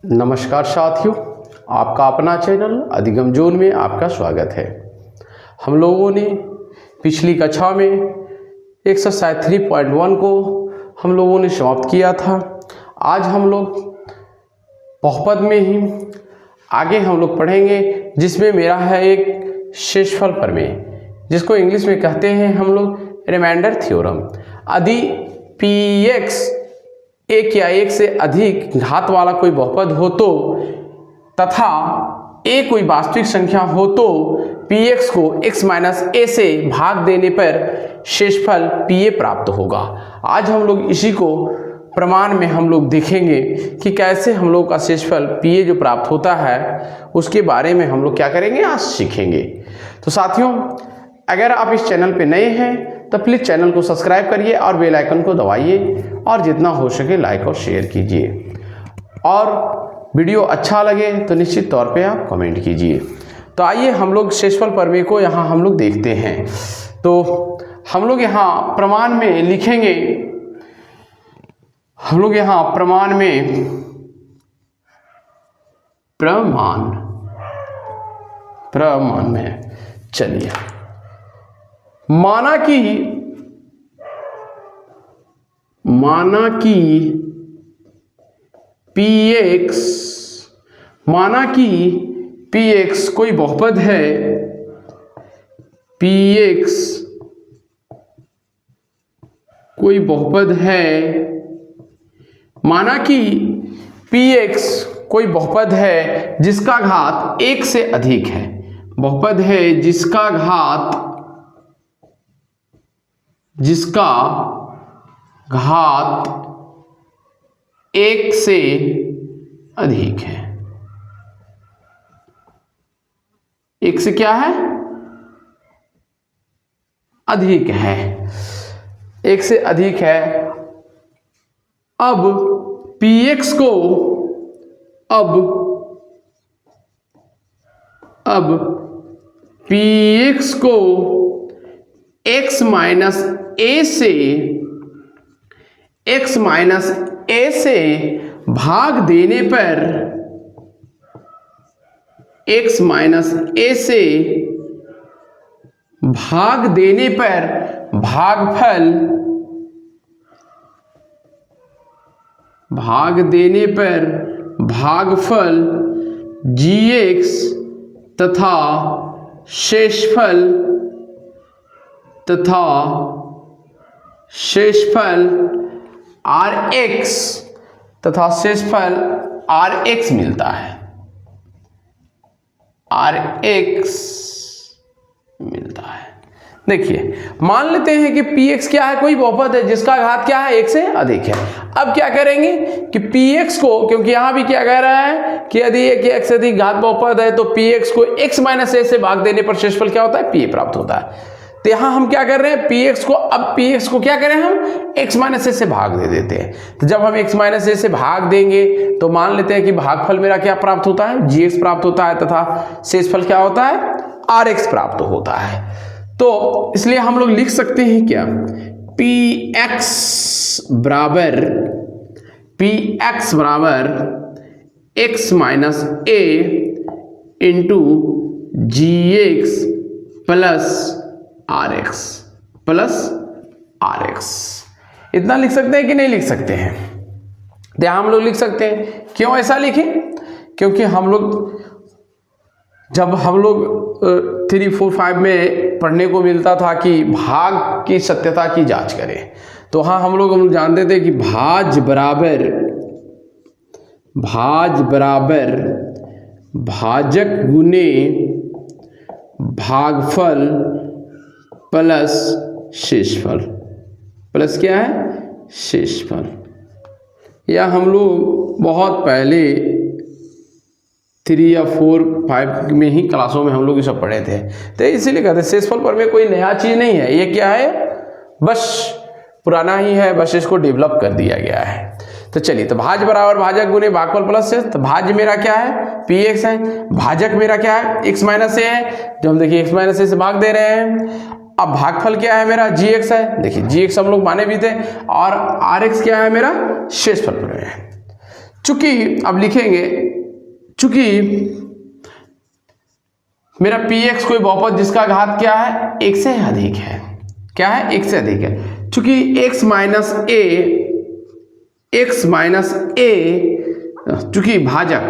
नमस्कार साथियों, आपका अपना चैनल अधिगम जोन में आपका स्वागत है। हम लोगों ने पिछली कक्षा में एक्सरसाइज 3.1 को हम लोगों ने समाप्त किया था। आज हम लोग बहुपद में ही आगे हम लोग पढ़ेंगे, जिसमें मेरा है एक शेषफल प्रमेय, जिसको इंग्लिश में कहते हैं हम लोग रिमाइंडर थ्योरम। यदि px एक या एक से अधिक घात वाला कोई बहुपद हो तो तथा a कोई वास्तविक संख्या हो तो px को x माइनस a से भाग देने पर शेषफल pa प्राप्त होगा। आज हम लोग इसी को प्रमाण में हम लोग देखेंगे कि कैसे हम लोग का शेषफल pa जो प्राप्त होता है उसके बारे में हम लोग क्या करेंगे, आज सीखेंगे। तो साथियों, अगर आप इस चैनल पे नए हैं तो प्लीज़ चैनल को सब्सक्राइब करिए और बेल आइकन को दबाइए और जितना हो सके लाइक और शेयर कीजिए, और वीडियो अच्छा लगे तो निश्चित तौर पे आप कमेंट कीजिए। तो आइए हम लोग शेषफल प्रमेय को यहाँ हम लोग देखते हैं। तो हम लोग यहाँ प्रमाण में लिखेंगे, हम लोग यहाँ प्रमाण में चलिए, माना कि px कोई बहुपद है, px कोई बहुपद है, माना कि px कोई बहुपद है जिसका घात एक से अधिक है, बहुपद है जिसका घात एक से अधिक है। एक से क्या है, अधिक है, एक से अधिक है। अब px को x माइनस a से भाग देने पर x माइनस a से भाग देने पर भागफल gx तथा शेषफल rx मिलता है, देखिए मान लेते हैं कि px क्या है, कोई बहुपद है जिसका घात क्या है, एक से अधिक है। अब क्या करेंगे कि px को, क्योंकि यहां भी क्या कह रहा है कि यदि एक एक से अधिक घात बहुपद है तो px को x माइनस a से भाग देने पर शेषफल क्या होता है, pa प्राप्त होता है। तो यहां हम क्या कर रहे हैं, px को क्या करें, हम x माइनस a से भाग दे देते हैं। तो जब हम x माइनस a से भाग देंगे तो मान लेते हैं कि भागफल मेरा क्या प्राप्त होता है, gx प्राप्त होता है तथा शेषफल क्या होता है, rx प्राप्त होता है। तो इसलिए हम लोग लिख सकते हैं क्या, px बराबर x minus a into gx plus rx। इतना लिख सकते हैं कि नहीं लिख सकते हैं? तो हम लोग लिख सकते हैं। क्यों ऐसा लिखें? क्योंकि जब हम लोग 3, 4, 5 में पढ़ने को मिलता था कि भाग की सत्यता की जांच करें, तो हाँ हम लोग जानते थे कि भाज बराबर भाजक गुने भागफल प्लस शेषफल, प्लस क्या है, शेषफल। या हम लोग बहुत पहले 3 या 4, 5 में ही क्लासों में हम लोग ये सब पढ़े थे। तो इसीलिए कहते हैं शेषफल प्रमेय कोई नया चीज़ नहीं है, ये क्या है, बस पुराना ही है, बस इसको डेवलप कर दिया गया है। तो चलिए, तो भाज बराबर भाजक गुने भागफल प्लस शेष। तो भाज मेरा क्या है, px है, भाजक मेरा क्या है, x माइनस a है, जो हम देखिए x माइनस a से भाग दे रहे हैं। अब भागफल क्या है मेरा, gx है, देखिए gx हम लोग माने भी थे, और rx क्या है मेरा, शेषफल प्रमेय है। चूंकि अब लिखेंगे, चूंकि मेरा px कोई बहुपद जिसका घात क्या है, 1 से अधिक है। क्या है? 1 से अधिक है। चूंकि x माइनस a, चूंकि भाजक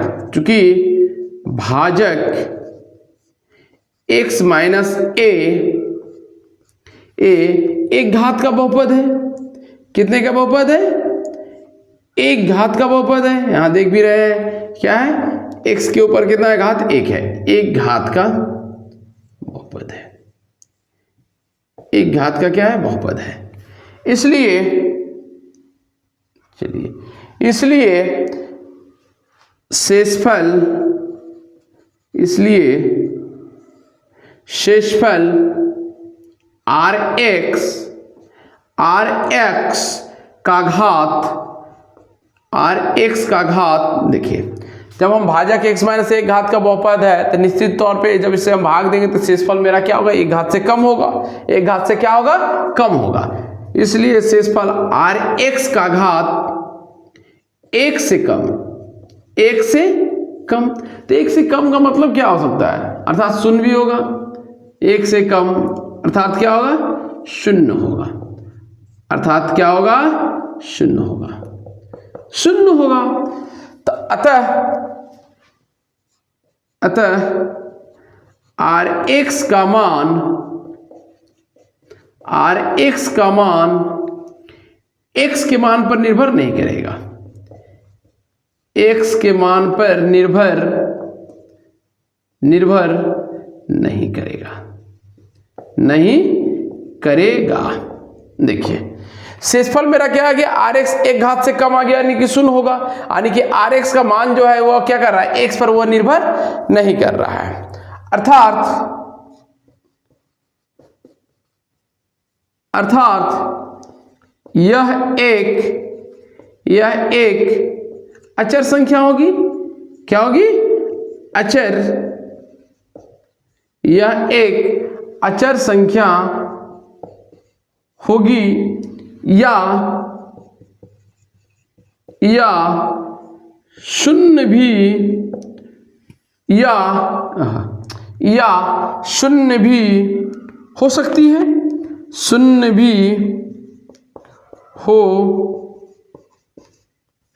x माइनस a एक घात का बहुपद है। कितने का बहुपद है? एक घात का बहुपद है। यहां देख भी रहे हैं क्या है, x के ऊपर कितना है? घात 1 है। एक घात का बहुपद है। एक घात का क्या है? बहुपद है। इसलिए शेषफल Rx का घात देखिए, जब हम भाजक x माइनस 1 घात का बहुपद है तो निश्चित तौर पे जब इसे हम भाग देंगे तो शेषफल मेरा क्या होगा? 1 घात से कम होगा। 1 घात से क्या होगा? कम होगा। इसलिए शेषफल Rx का घात 1 से कम। 1 से कम, तो 1 से कम का मतलब क्या हो सकता है? अर्थात शून्य भी होगा। 1 से कम अर्थात क्या होगा? शून्य होगा। अर्थात क्या होगा? शून्य होगा। शून्य होगा। तो अतः Rx का मान x के मान पर निर्भर नहीं करेगा। x के मान पर निर्भर नहीं करेगा। देखिए शेषफल मेरा क्या आ गया? Rx 1 घात से कम आ गया, यानी कि शून्य होगा। यानी कि Rx का मान जो है वो क्या कर रहा है? x पर वो निर्भर नहीं कर रहा है। अर्थात यह एक अचर संख्या होगी। क्या होगी? अचर। यह एक अचर संख्या होगी या शून्य भी हो सकती है। शून्य भी हो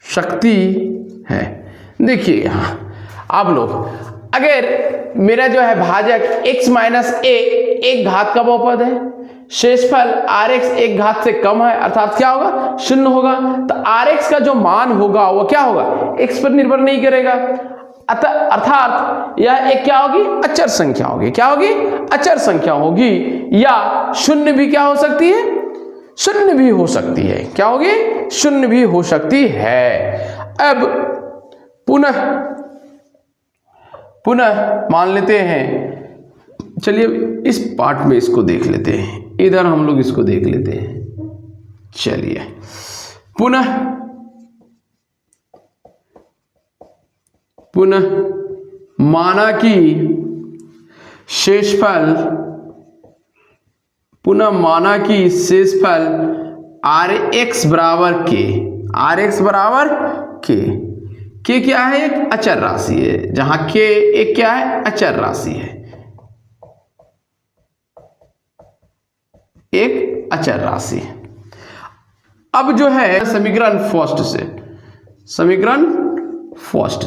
सकती है। देखिए यहां आप लोग, अगर मेरा जो है भाजक x माइनस a 1 घात का बहुपद है, शेषफल Rx 1 घात से कम है, अर्थात क्या होगा? शून्य होगा। तो Rx का जो मान होगा वो क्या होगा? x पर निर्भर नहीं करेगा। अर्थात यह एक क्या होगी? अचर संख्या होगी। क्या होगी? अचर संख्या होगी। या शून्य भी क्या हो सकती है? शून्य भी हो सकती है। क्या होगी? शून्य भी हो सकती है। अब पुनः मान लेते हैं, चलिए इस पार्ट में इसको देख लेते हैं, इधर हम लोग इसको देख लेते हैं। चलिए पुनः माना कि शेषफल Rx बराबर k। Rx बराबर k। k क्या है? एक अचर राशि है, जहां k एक क्या है? अचर राशि है। एक अचर राशि। अब जो है समीकरण फर्स्ट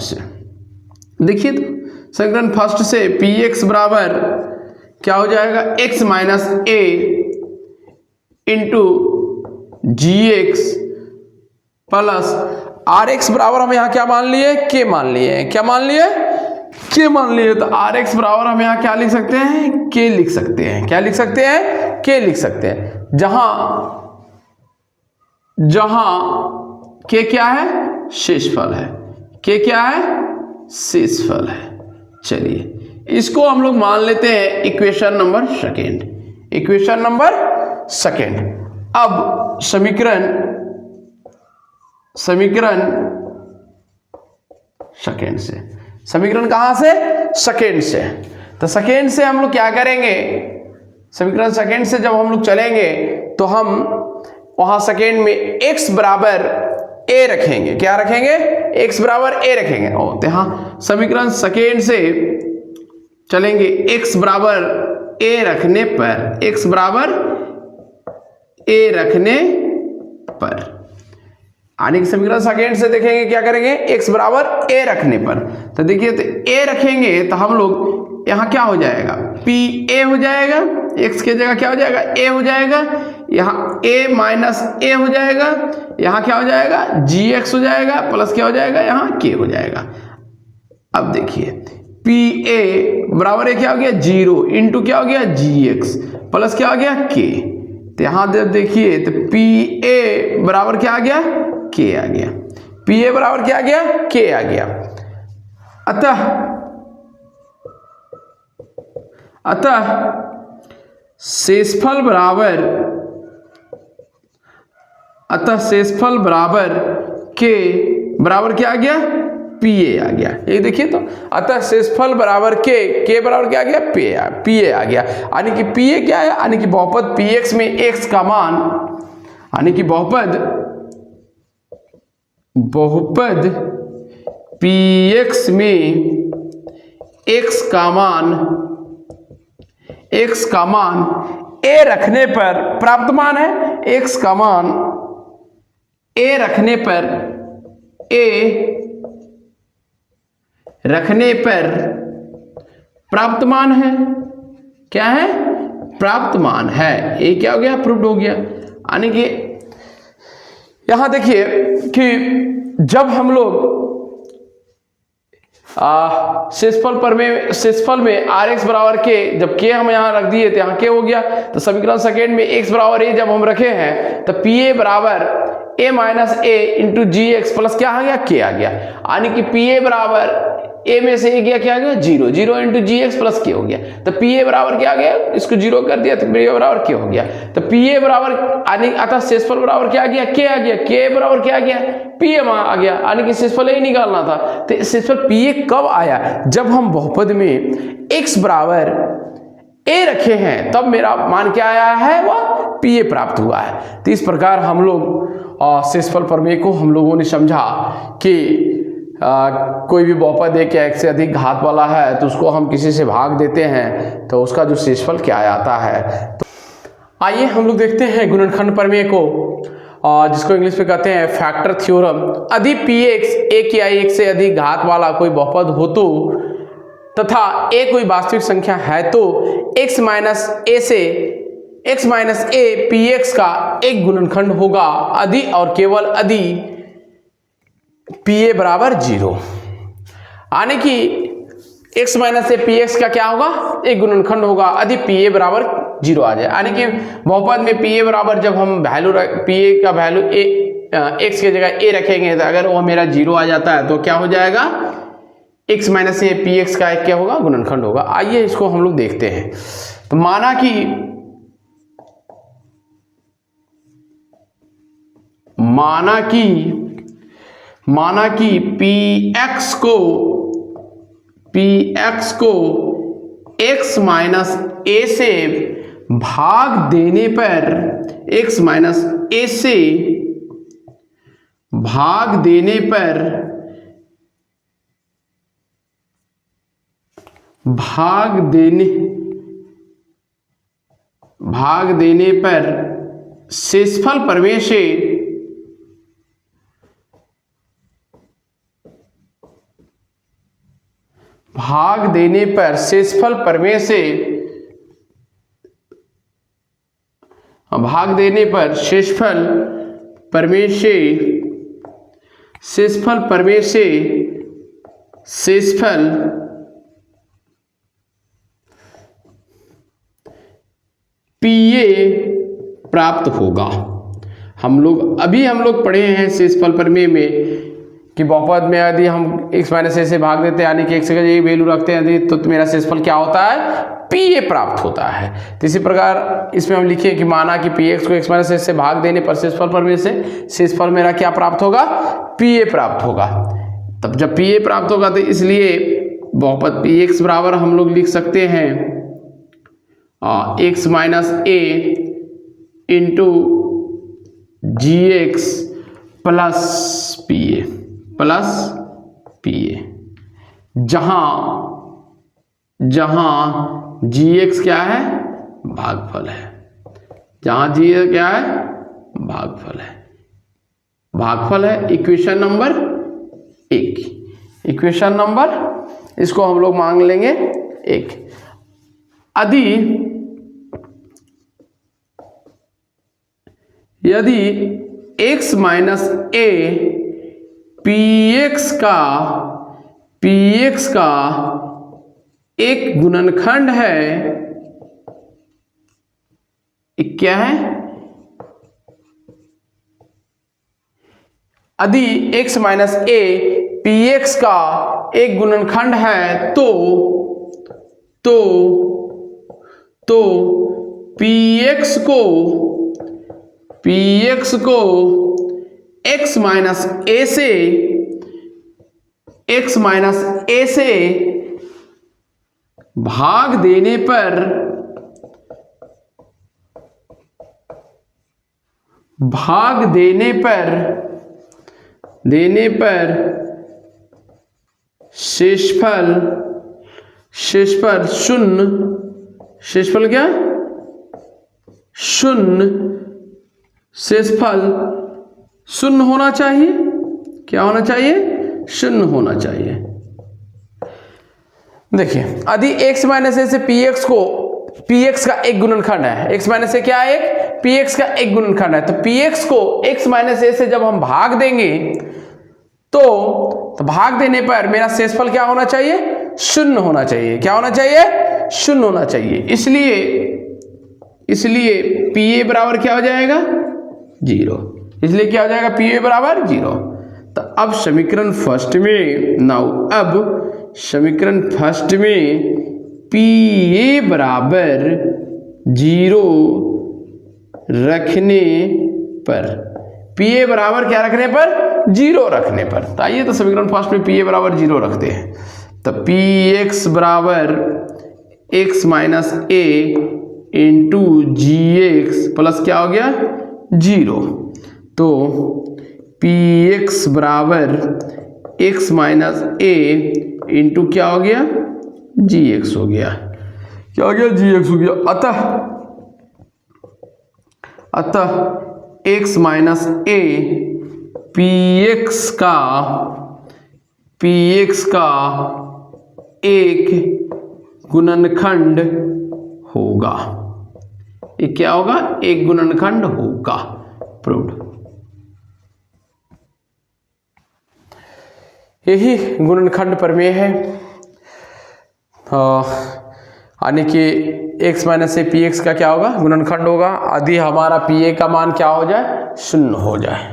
से देखिए, तो समीकरण फर्स्ट से px बराबर क्या हो जाएगा? x minus a into gx plus Rx बराबर हम यहाँ क्या मान लिए? k मान लिए। क्या मान लिए? k मान लिए। तो Rx बराबर हम यहाँ क्या लिख सकते हैं? k लिख सकते हैं। क्या लिख सकते हैं? k लिख सकते हैं। जहां k क्या है? शेषफल है। k क्या है? शेषफल है। चलिए इसको हम लोग मान लेते हैं इक्वेशन नंबर सेकेंड। अब समीकरण सेकेंड से, समीकरण कहां से? सेकेंड से। तो सेकेंड से हम लोग क्या करेंगे? समीकरण सेकेंड से जब हम लोग चलेंगे तो हम वहां सेकेंड में x बराबर ए रखेंगे, क्या रखेंगे, x बराबर a रखेंगे। और यहाँ समीकरण सेकेंड से चलेंगे, x बराबर a रखने पर, x बराबर a रखने पर, यानी कि समीकरण सेकेंड से देखेंगे क्या करेंगे, x बराबर a रखने पर। तो देखिए, तो a रखेंगे तो हम लोग यहाँ क्या हो जाएगा, पी ए हो जाएगा, x की जगह क्या हो जाएगा, a हो जाएगा, यहाँ a माइनस ए हो जाएगा, यहाँ क्या हो जाएगा, जी एक्स हो जाएगा, प्लस क्या हो जाएगा, यहाँ k हो जाएगा। अब देखिए पी ए बराबर है क्या हो गया, 0 इंटू क्या हो गया, जी एक्स, प्लस क्या हो गया, k। तो यहाँ जब देखिए तो पी ए बराबर क्या आ गया, k आ गया, पी ए बराबर क्या आ गया, k आ गया। अतः शेषफल बराबर k बराबर क्या आ गया, पी ए आ गया। ये देखिए तो, अतः शेषफल बराबर k बराबर क्या आ गया, पी ए आ गया। यानी कि पी ए क्या है, यानी कि बहुपद पी एक्स में x का मान, यानी कि बहुपद पी एक्स में x का मान a रखने पर प्राप्त मान है, x का मान a रखने पर प्राप्त मान है, क्या है, प्राप्त मान है। ये क्या हो गया, प्रूव्ड हो गया। यानी कि यहां देखिए कि जब हम लोग शेषफल में आर एक्स बराबर के, जब के हम यहाँ रख दिए तो यहाँ के हो गया, तो समीकरण सेकेंड में x बराबर ए जब हम रखे हैं तो पी ए बराबर a minus A into G X plus क्या आ गया, के आ गया। यानी कि पी ए बराबर a में से गया क्या आ गया, 0 इंटू जी एक्स प्लस के हो गया। तो पी ए बराबर क्या आ गया, इसको 0 कर दिया तो पी ए बराबर के हो गया। तो पी ए बराबर, अतः शेषफल बराबर क्या आ गया, के आ गया, के बराबर क्या आ गया, पी ए आ गया। यानी कि शेषफल ही निकालना था। तो शेषफल पी ए कब आया, जब हम बहुपद में x बराबर a रखे हैं, तब मेरा मान क्या आया है, वह पी ए प्राप्त हुआ है। तो इस प्रकार हम लोग शेषफल प्रमेय को हम लोगों ने समझा कि कोई भी बहुपद एक या एक से अधिक घात वाला है तो उसको हम किसी से भाग देते हैं तो उसका जो शेषफल क्या आता है। तो आइए हम लोग देखते हैं गुणनखंड प्रमेय को, जिसको इंग्लिश में कहते हैं फैक्टर थ्योरम। यदि पी एक्स एक या एक से अधिक घात वाला कोई बहुपद हो तो, तथा a कोई वास्तविक संख्या है तो x minus A P x का एक गुणनखंड होगा यदि और केवल यदि पी ए बराबर 0। यानी कि x minus A P x का क्या होगा, एक गुणनखंड होगा यदि पी ए बराबर 0 आ जाए। यानी कि बहुपद में पी ए बराबर जब हम वैल्यू पी ए का वैल्यू x की जगह a रखेंगे तो अगर वो मेरा 0 आ जाता है तो क्या हो जाएगा, x minus A P x का एक क्या होगा, गुणनखंड होगा। आइए इसको हम लोग देखते हैं। तो माना कि पी एक्स को x माइनस ए से भाग देने पर, x माइनस ए से भाग देने पर शेषफल प्रमेय से शेषफल पी ए प्राप्त होगा। हम लोग पढ़े हैं शेषफल प्रमेय में कि बहुपद में यदि हम x माइनस ए से भाग देते हैं, यानी कि x का ये वैल्यू रखते हैं तो मेरा शेषफल क्या होता है, पी ए प्राप्त होता है। तो इसी प्रकार इसमें हम लिखिए कि माना कि पी एक्स को x माइनस ए से भाग देने पर शेषफल प्रमेय से शेषफल मेरा क्या प्राप्त होगा, पी ए प्राप्त होगा। तब जब पी ए प्राप्त होगा तो इसलिए बहुपद पी एक्स बराबर हम लोग लिख सकते हैं x minus A into G X plus P A, जहां gx क्या है, भागफल है, जहां gx क्या है, भागफल है। इक्वेशन नंबर 1, इक्वेशन नंबर, इसको हम लोग मांग लेंगे 1। यदि x माइनस a px का एक गुणनखंड है, क्या है, यदि x माइनस a px का एक गुणनखंड है तो px को x माइनस a से भाग देने पर शेषफल शून्य, शेषफल क्या, शून्य, शेषफल शून्य होना चाहिए। क्या होना चाहिए, शून्य होना चाहिए। देखिए, यदि x माइनस ए से px का एक गुणनखंड है, x माइनस ए क्या है, एक px का एक गुणनखंड है, तो px को x माइनस ए से जब हम भाग देंगे तो भाग देने पर मेरा शेषफल क्या होना चाहिए, शून्य होना चाहिए। क्या होना चाहिए, शून्य होना चाहिए। इसलिए pa बराबर क्या हो जाएगा, 0। इसलिए क्या हो जाएगा, pa बराबर 0। तो अब समीकरण फर्स्ट में pa बराबर 0 रखने पर, pa बराबर क्या रखने पर, 0 रखने पर। तो आइए तो समीकरण फर्स्ट में pa बराबर 0 रखते हैं। तो px बराबर x minus a into gx plus क्या हो गया, 0। तो px बराबर x माइनस a इंटू क्या हो गया, gx हो गया। क्या हो गया, gx हो गया। अतः x माइनस a px का एक गुणनखंड होगा। ये क्या होगा, एक गुणनखंड होगा। प्रूव्ड। यही गुणनखंड प्रमेय है, यानी कि x माइनस ए px का क्या होगा, गुणनखंड होगा यदि हमारा pa का मान क्या हो जाए, 0 हो जाए।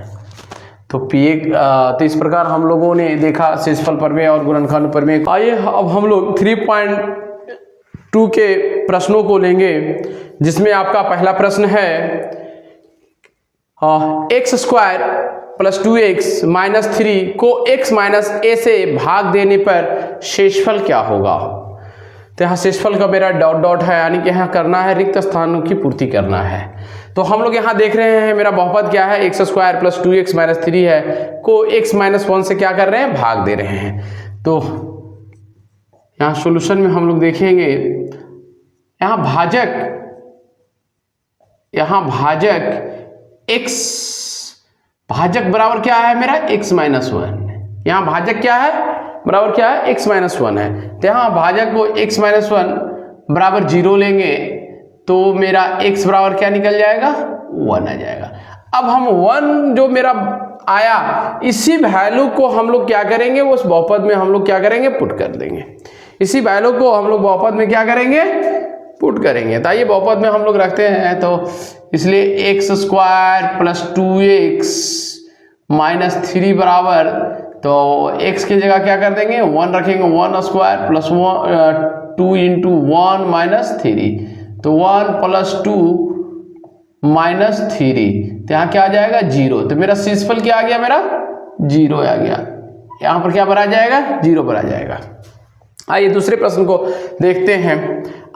तो तो इस प्रकार हम लोगों ने देखा शेषफल प्रमेय और गुणनखंड प्रमेय। आइए अब हम लोग 3.2 के प्रश्नों को लेंगे, जिसमें आपका पहला प्रश्न है x square plus 2x minus 3 को x माइनस a से भाग देने पर शेषफल क्या होगा। तो यहाँ शेषफल का मेरा डॉट है, यानी कि यहाँ करना है, रिक्त स्थानों की पूर्ति करना है। तो हम लोग यहाँ देख रहे हैं मेरा बहुपद क्या है, x square plus 2x minus 3 है को x माइनस 1 से क्या कर रहे हैं, भाग दे रहे हैं। तो यहाँ सॉल्यूशन में हम लोग देखेंगे, यहाँ भाजक बराबर क्या है मेरा, x माइनस 1। यहाँ भाजक क्या है, बराबर क्या है, x माइनस 1 है। तो यहाँ भाजक को x माइनस 1 बराबर 0 लेंगे तो मेरा x बराबर क्या निकल जाएगा, 1 आ जाएगा। अब हम 1 जो मेरा आया, इसी वैल्यू को हम लोग क्या करेंगे, उस बहुपद में हम लोग क्या करेंगे, पुट कर देंगे। इसी वैल्यू को हम लोग बहुपद में क्या करेंगे, पुट करेंगे। तो ये बहुपद में हम लोग रखते हैं, तो इसलिए x square plus 2x minus 3 बराबर, तो x की जगह क्या कर देंगे, 1 रखेंगे, 1 स्क्वायर प्लस 2 इंटू 1 माइनस 3, तो 1 प्लस 2 माइनस 3, तो यहाँ क्या आ जाएगा, 0। तो मेरा शेषफल क्या आ गया, मेरा 0 आ गया। यहाँ पर क्या भरा जाएगा, 0 भरा जाएगा। आइए दूसरे प्रश्न को देखते हैं।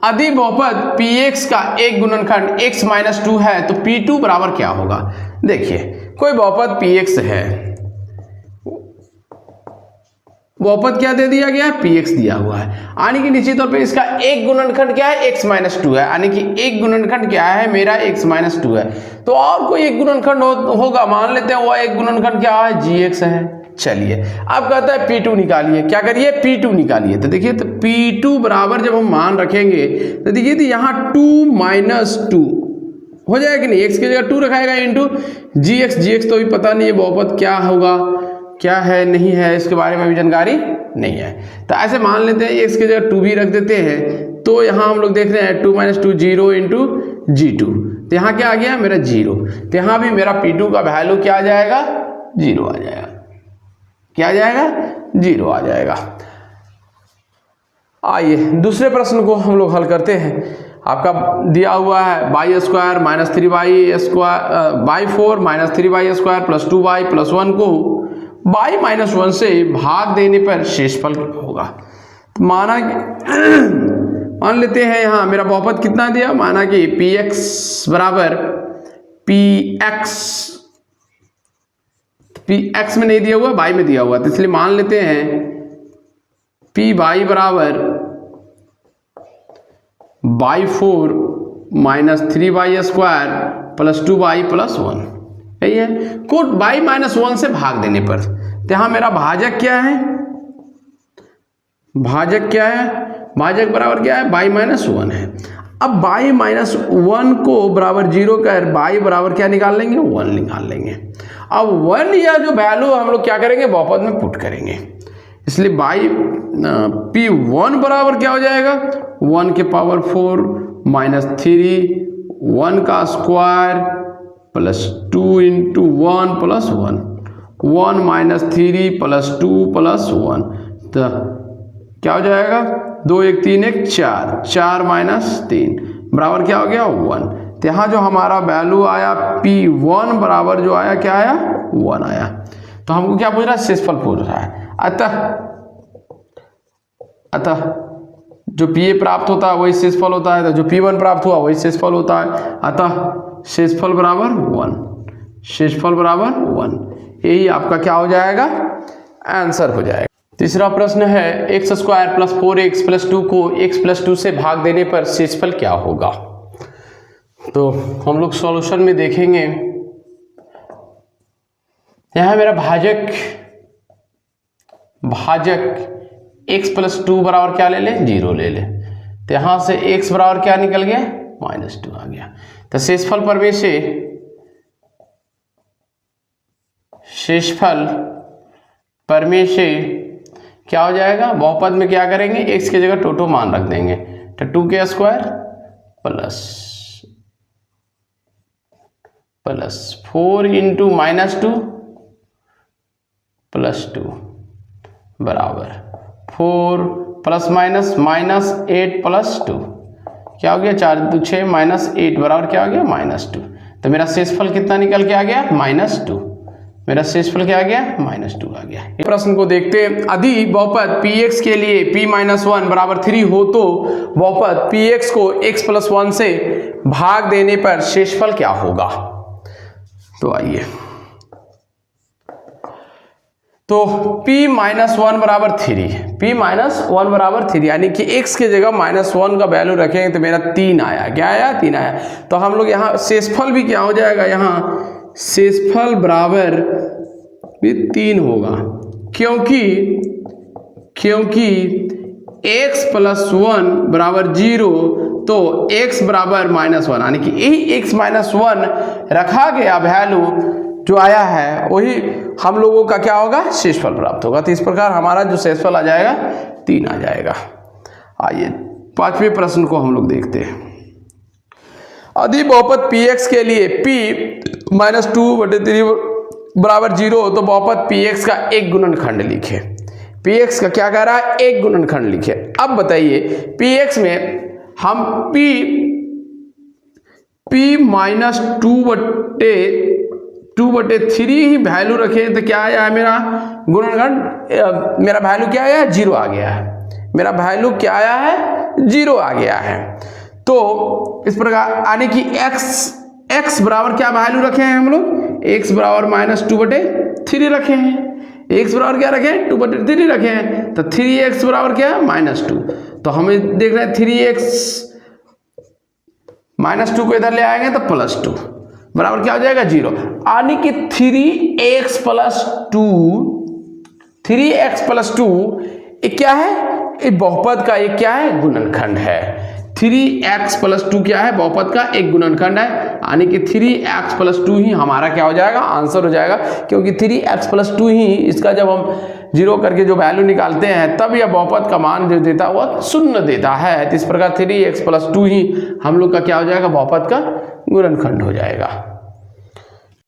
यदि बहुपद px का एक गुणनखंड x माइनस 2 है तो p2 बराबर क्या होगा। देखिए कोई बहुपद px है, बहुपद क्या दे दिया गया है, px दिया हुआ है, यानी कि निश्चित तौर पे इसका एक गुणनखंड क्या है, x माइनस 2 है, यानी कि एक गुणनखंड क्या है मेरा, x माइनस 2 है। तो और कोई एक गुणनखंड होगा, मान लेते हैं वो एक गुणनखंड क्या है, gx है। चलिए अब कहता है P2 निकालिए, क्या करिए, P2 निकालिए। तो देखिए तो P2 बराबर जब हम मान रखेंगे तो देखिए तो यहाँ 2 माइनस 2 हो जाएगा कि नहीं, x की जगह 2 रखाएगा इंटू gx तो भी पता नहीं है बहुपद क्या होगा, क्या है नहीं है, इसके बारे में भी जानकारी नहीं है। तो ऐसे मान लेते हैं x की जगह 2 भी रख देते हैं। तो यहाँ हम लोग देख रहे हैं 2 माइनस 2 0 इंटू g2, तो यहाँ क्या आ गया मेरा 0। तो यहाँ भी मेरा P2 का वैल्यू क्या आ जाएगा, 0 आ जाएगा। क्या आ जाएगा, 0 आ जाएगा। आइए दूसरे प्रश्न को हम लोग हल करते हैं। आपका दिया हुआ है by square minus 3y square by 4 minus 3y square plus 2y plus 1 को बाई माइनस 1 से भाग देने पर शेषफल होगा। तो मान लेते हैं यहाँ मेरा बहुपद कितना दिया, माना कि px बराबर px में नहीं दिया हुआ, बाई में दिया हुआ, तो इसलिए मान लेते हैं p बाई बराबर by 4 minus 3y square plus 2y plus 1, यही है को बाई माइनस 1 से भाग देने पर। तो यहाँ मेरा भाजक क्या है, भाजक क्या है, भाजक बराबर क्या है, बाई माइनस 1 है। अब बाई माइनस 1 को बराबर 0 कर बाई बराबर क्या निकाल लेंगे, 1 निकाल लेंगे। अब 1 या जो वैल्यू हम लोग क्या करेंगे, बहुपद में पुट करेंगे, इसलिए बाई P1 बराबर क्या हो जाएगा, 1 के पावर 4 माइनस 3 1 का square plus 2 into 1 plus 1 1 minus 3 plus 2 plus 1, तो क्या हो जाएगा, 2 1 3 1 4 4 माइनस 3 बराबर क्या हो गया, 1। तो यहाँ जो हमारा वैल्यू आया P1 बराबर जो आया क्या आया, 1 आया। तो हमको क्या पूछ रहा है, शेषफल पूछ रहा है। अतः जो PA प्राप्त होता है वही शेषफल होता है, तो जो P1 प्राप्त हुआ वही शेषफल होता है। अतः शेषफल बराबर 1, शेषफल बराबर 1, यही आपका क्या हो जाएगा, आंसर हो जाएगा। तीसरा प्रश्न है x square plus 4x plus 2 को x प्लस 2 से भाग देने पर शेषफल क्या होगा। तो हम लोग सॉल्यूशन में देखेंगे, यहाँ मेरा भाजक x प्लस 2 बराबर क्या ले ले, 0 ले ले। तो यहाँ से x बराबर क्या निकल गया, माइनस 2 आ गया। तो शेषफल पर में से क्या हो जाएगा, बहुपद में क्या करेंगे, x की जगह टोटो मान रख देंगे, तो 2 के square plus 4 into minus 2 plus 2 बराबर 4 प्लस माइनस 8 प्लस 2 क्या हो गया, 4 2 6 माइनस 8 बराबर क्या हो गया, माइनस 2। तो मेरा शेषफल कितना निकल के आ गया, माइनस 2। मेरा शेषफल क्या आ गया, माइनस 2 आ गया। प्रश्न को देखते हैं, यदि बहुपद px के लिए p माइनस 1 बराबर 3 हो तो बहुपद px को x प्लस 1 से भाग देने पर शेषफल क्या होगा। तो आइए, तो p माइनस 1 बराबर 3, p माइनस 1 बराबर 3 यानी कि x की जगह माइनस 1 का वैल्यू रखेंगे तो मेरा 3 आया, क्या आया, 3 आया। तो हम लोग यहाँ शेषफल भी क्या हो जाएगा, यहाँ शेषफल बराबर भी 3 होगा, क्योंकि x प्लस 1 बराबर 0, तो x बराबर माइनस 1 यानी कि यही x माइनस 1 रखा गया वैल्यू जो आया है वही हम लोगों का क्या होगा, शेषफल प्राप्त होगा। तो इस प्रकार हमारा जो शेषफल आ जाएगा 3 आ जाएगा। आइए पांचवें प्रश्न को हम लोग देखते हैं। यदि बहुपद px के लिए p माइनस 2/3 बराबर 0 तो बहुपद px का एक गुणनखंड लिखे। px का क्या कह रहा है, एक गुणनखंड लिखे। अब बताइए px में हम p माइनस 2/3 ही वैल्यू रखें तो क्या आया है मेरा गुणनखंड, मेरा वैल्यू क्या आया है, 0 आ गया है। मेरा वैल्यू क्या आया है, 0 आ गया है। तो इस प्रकार यानी कि x बराबर क्या वैल्यू रखे हैं हम लोग, x बराबर -2/3 रखे हैं। x बराबर क्या रखे हैं? 2/3 रखे हैं। तो 3x बराबर क्या है? -2। तो हमें देख रहे हैं 3x -2 को इधर ले आएंगे तो +2 बराबर क्या हो जाएगा? 0। यानी कि 3x + 2 ये क्या है? ये बहुपद का एक क्या है? गुणनखंड है। 3x + 2 क्या है? बहुपद का एक गुणनखंड है। यानी कि 3x + 2 ही हमारा क्या हो जाएगा? आंसर हो जाएगा, क्योंकि 3x + 2 ही इसका जब हम 0 करके जो वैल्यू निकालते हैं तब यह बहुपद का मान जो देता है वह 0 देता है। तो इस प्रकार 3x + 2 ही हम लोग का क्या हो जाएगा? बहुपद का गुणनखंड हो जाएगा।